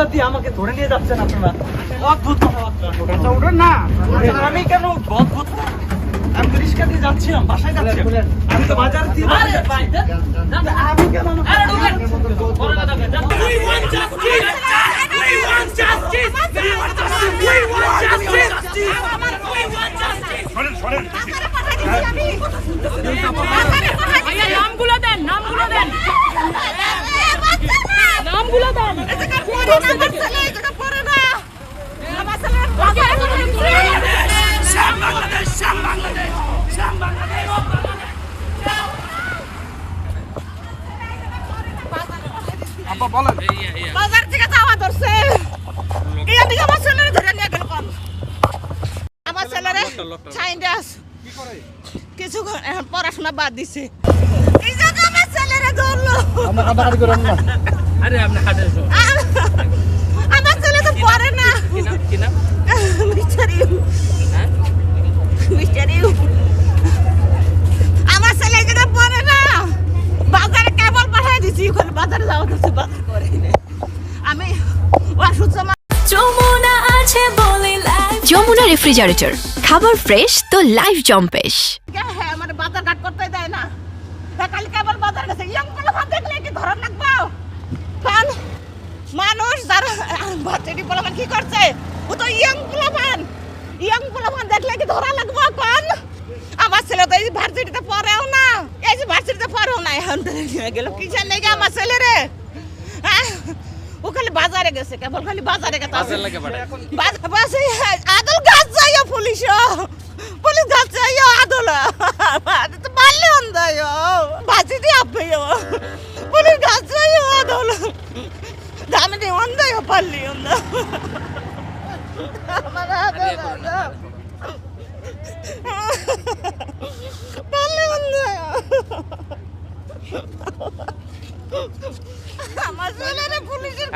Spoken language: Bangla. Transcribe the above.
হেলিকপ্টার দিয়ে আমাকে ধরে নিয়ে যাচ্ছেন আপনারা? অদ্ভুত কথাবার্তা। ওঠেন না। আমি কেন উঠবো? অদ্ভুত। আমি তো রিক্সা দিয়ে যাচ্ছিলাম, বাসায় যাচ্ছি। আমি তো বাজার দিয়ে আমি কেন নামগুলো দেন, নামগুলো দেন, নামগুলো দেন। বাজার থেকে যাওয়া ধরছে, এদিকে আমার ছেলেরে ধরে নিয়ে গেল। আমার ছেলেরে সাইন্ডাস কিছু এখন পড়াশোনা বাদ দিছে, এই জায়গা আমার ছেলেরে ধরলো। আরে আপনি হাটে আমার ছেলে তো পড়ে না। কি নাম? আমার ছেলে যেটা পড়ে না, বাজারে কেবল পাঠিয়ে দিছি, ওখানে বাজারে যাওয়া ধরছে, বাজার করে আমি ওষুধ জমা। যমুনা আছে বলে যমুনা রেফ্রিজারেটর, খাবার ফ্রেশ তো লাইফ জম্পেশ। হ্যাঁ মানে বাজার ঘাট করতে দেয় না, কাল কেবল বাজার গেছে। ইয়ং গুলো ভাত দেখলে কি ধরার লাগবো? কারণ মানুষ যারা বাচ্চাটি বলবেন কি করছে, ও তো ইয়ং গুলো দেখলে কি ধরা লাগবো? কারণ আমার ছেলে তো এই ভার্সিটিতে পড়েও না, এই যে ভার্সিটিতে পড়েও না, এখন গেল কিসের লেগে আমার ছেলে রে? ও খালি বাজারে গেছে, কেবল খালি বাজারে গেছে। আদল গাছ যাইও পুলিশ, পুলিশ গাছ যাইও আদল তো পারলে অন্ধাইও ভাজি দিয়ে আপেও পুলিশ গাছ যাইও আদল দামে দিয়ে অন্ধাইও পারলি অন্ধা আমার আদল পারলে অন্ধাইও আমার ছেলেরা পুলিশের